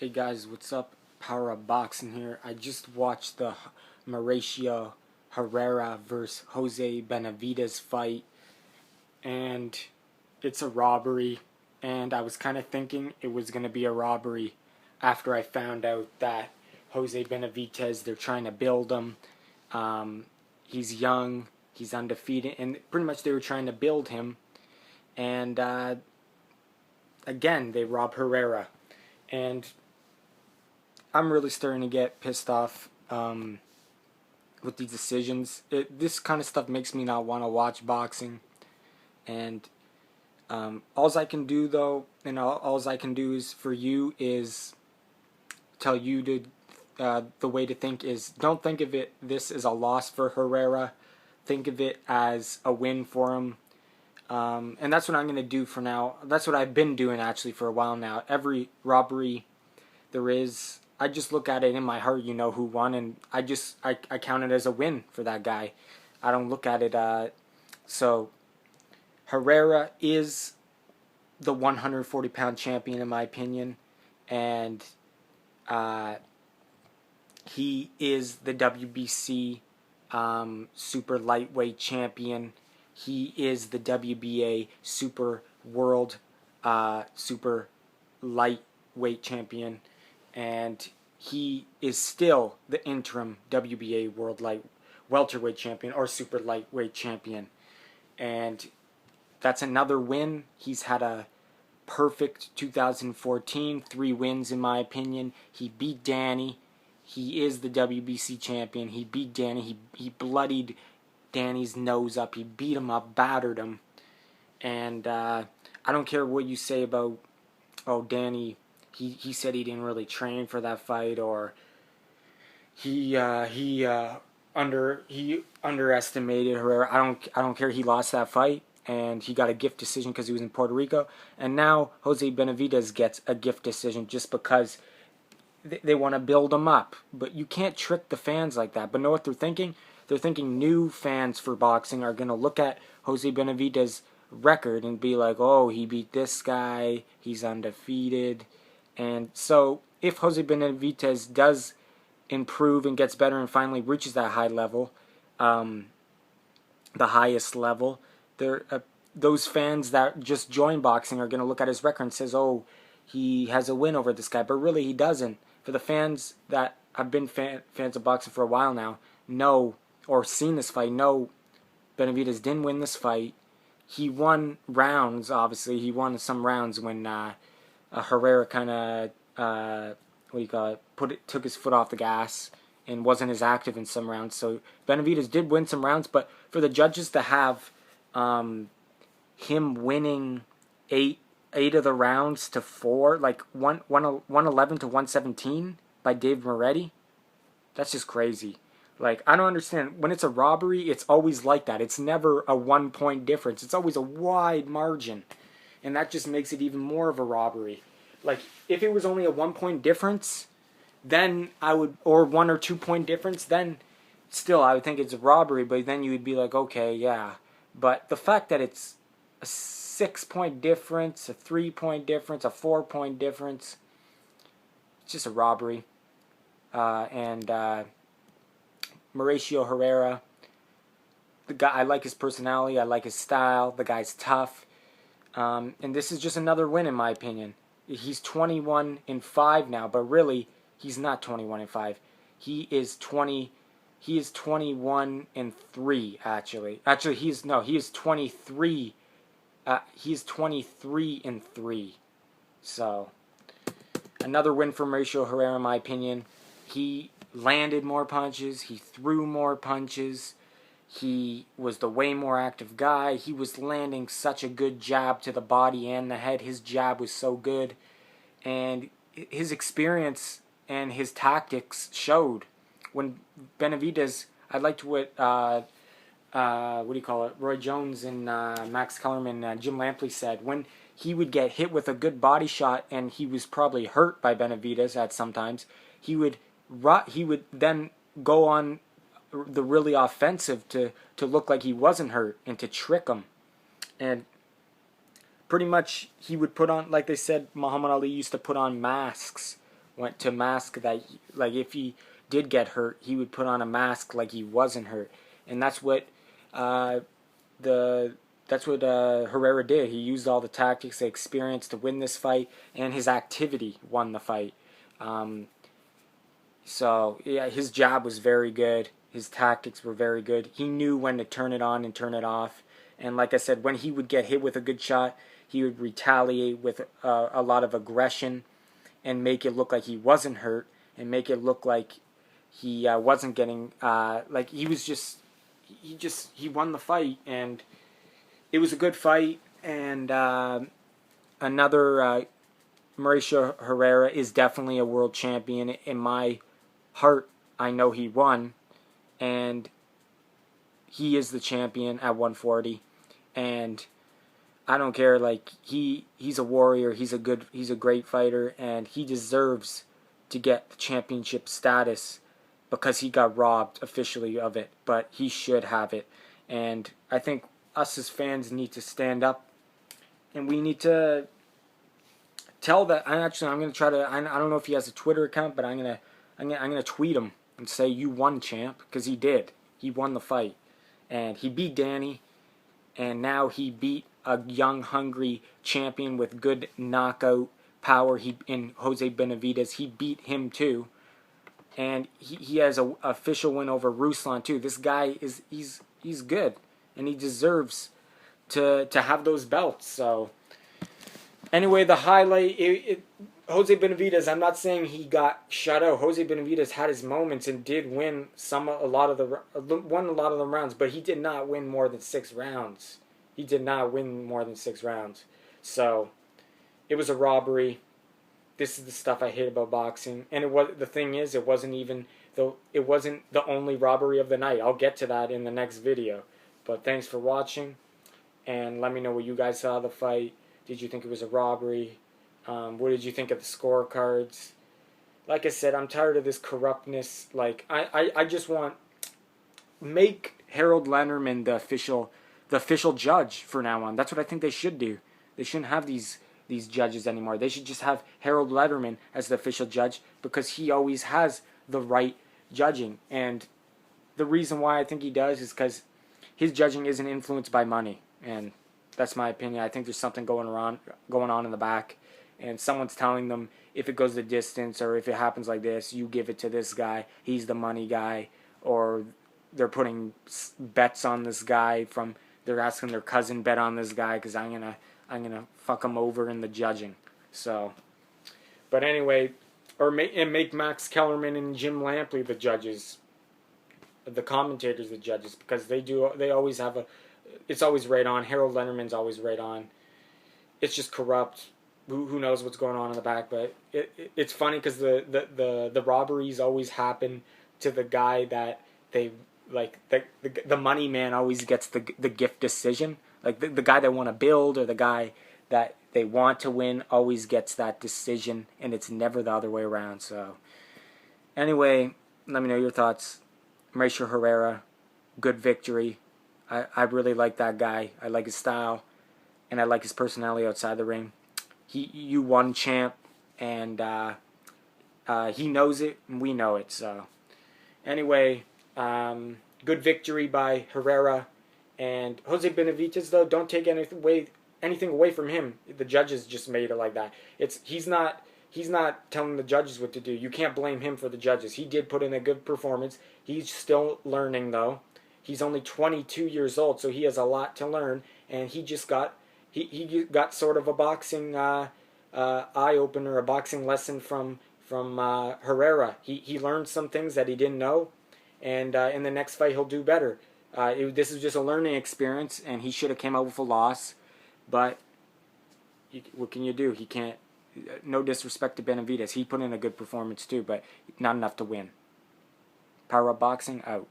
Hey guys, what's up? Power Up Boxing here. I just watched the Mauricio Herrera versus Jose Benavidez fight, and it's a robbery. And I was kind of thinking it was going to be a robbery after I found out that Jose Benavidez, they're trying to build him. He's young, he's undefeated, and pretty much they were trying to build him. And again, they rob Herrera. And I'm really starting to get pissed off with these decisions. This kind of stuff makes me not want to watch boxing. And all I can do, though, and all I can do is for you is tell you to the way to think is don't think of this as a loss for Herrera. Think of it as a win for him. And that's what I'm going to do for now. That's what I've been doing actually for a while now. Every robbery there is, I just look at it in my heart, you know who won, and I count it as a win for that guy. I don't look at it, so Herrera is the 140-pound champion in my opinion, and he is the WBC super lightweight champion. He is the WBA super world super lightweight champion. And he is still the interim WBA world welterweight champion or super lightweight champion. And that's another win. He's had a perfect 2014, 3 wins in my opinion. He beat Danny. He is the WBC champion. He beat Danny. He bloodied Danny's nose up. He beat him up, battered him. And I don't care what you say about, oh, Danny, he said he didn't really train for that fight, or he underestimated Herrera. I don't care. He lost that fight, and he got a gift decision because he was in Puerto Rico. And now Jose Benavidez gets a gift decision just because they want to build him up. But you can't trick the fans like that. But know what they're thinking? They're thinking new fans for boxing are going to look at Jose Benavidez's record and be like, oh, he beat this guy, he's undefeated. And so if Jose Benavidez does improve and gets better and finally reaches that high level, the highest level, those fans that just join boxing are going to look at his record and says, oh, he has a win over this guy. But really he doesn't. For the fans that have been fans of boxing for a while now, know or seen this fight, know Benavidez didn't win this fight. He won rounds, obviously. He won some rounds when Herrera kind of, took his foot off the gas and wasn't as active in some rounds. So Benavidez did win some rounds, but for the judges to have him winning eight of the rounds to 4, like 111 to 117 by Dave Moretti, that's just crazy. Like, I don't understand. When it's a robbery, it's always like that. It's never a 1-point difference. It's always a wide margin. And that just makes it even more of a robbery. Like, if it was only a 1-point difference, then I would, or 1 or 2 point difference, then still I would think it's a robbery, but then you would be like, okay, yeah. But the fact that it's a 6-point difference, a 3-point difference, a 4-point difference, it's just a robbery. Mauricio Herrera, the guy, I like his personality, I like his style, the guy's tough. And this is just another win in my opinion. He's 21-5 now, but really he's not 21-5. He is 21-3 actually. Actually he is 23. He's 23-3. So another win for Mauricio Herrera in my opinion. He landed more punches, he threw more punches. He was the way more active guy. He was landing such a good jab to the body and the head. His jab was so good. And his experience and his tactics showed. When Benavidez, I liked what Roy Jones and Max Kellerman and Jim Lampley said. When he would get hit with a good body shot and he was probably hurt by Benavidez at sometimes, he would then go on the really offensive to look like he wasn't hurt and to trick him. And pretty much he would put on, like they said, Muhammad Ali used to put on masks went to mask that, like, if he did get hurt, he would put on a mask like he wasn't hurt, and that's what Herrera did. He used all the tactics, the experience to win this fight, and his activity won the fight. So yeah, his jab was very good. His tactics were very good. He knew when to turn it on and turn it off. And like I said, when he would get hit with a good shot, he would retaliate with a lot of aggression and make it look like he wasn't hurt and make it look like he wasn't getting like he won the fight, and it was a good fight. And another Mauricio Herrera is definitely a world champion. In my heart, I know he won, and he is the champion at 140. And I don't care, like, he's a warrior, he's a great fighter, and he deserves to get the championship status because he got robbed officially of it, but he should have it. And I think us as fans need to stand up, and we need to tell that. I'm going to try to, I don't know if he has a Twitter account, but I'm going to tweet him and say, you won, champ, because he did. He won the fight, and he beat Danny, and now he beat a young, hungry champion with good knockout power. In Jose Benavidez, he beat him too, and he has a official win over Ruslan too. This guy he's good, and he deserves to have those belts. So anyway, the highlight, Jose Benavidez, I'm not saying he got shut out. Jose Benavidez had his moments and did win won a lot of the rounds, but he did not win more than 6 rounds. He did not win more than 6 rounds. So it was a robbery. This is the stuff I hate about boxing. And the thing is, it wasn't the only robbery of the night. I'll get to that in the next video. But thanks for watching, and let me know what you guys saw of the fight. Did you think it was a robbery? What did you think of the scorecards? Like I said, I'm tired of this corruptness. Like, I just want, make Harold Lennerman the official judge for now on. That's what I think they should do. They shouldn't have these judges anymore. They should just have Harold Letterman as the official judge, because he always has the right judging. And the reason why I think he does is because his judging isn't influenced by money. And that's my opinion. I think there's something going on in the back, and someone's telling them, if it goes the distance or if it happens like this, you give it to this guy. He's the money guy. Or they're putting bets on this guy they're asking their cousin bet on this guy because I'm gonna fuck him over in the judging. So, but anyway, make Max Kellerman and Jim Lampley the judges, the commentators the judges, because they always have it's always right on. Harold Lennerman's always right on. It's just corrupt. Who knows what's going on in the back? But it's funny because the robberies always happen to the guy that they like. The money man always gets the gift decision. Like the guy they want to build, or the guy that they want to win, always gets that decision, and it's never the other way around. So anyway, let me know your thoughts. Mauricio Herrera, good victory. I really like that guy. I like his style, and I like his personality outside the ring. You won, champ, and he knows it, and we know it. So anyway, good victory by Herrera. And Jose Benavidez, though, don't take anything away from him. The judges just made it like that. He's not telling the judges what to do. You can't blame him for the judges. He did put in a good performance. He's still learning, though. He's only 22 years old, so he has a lot to learn. And he just got sort of a boxing eye opener, a boxing lesson from Herrera. He learned some things that he didn't know, and in the next fight he'll do better. This is just a learning experience, and he should have came out with a loss, but what can you do? He can't. No disrespect to Benavidez, he put in a good performance too, but not enough to win. Power Up Boxing out.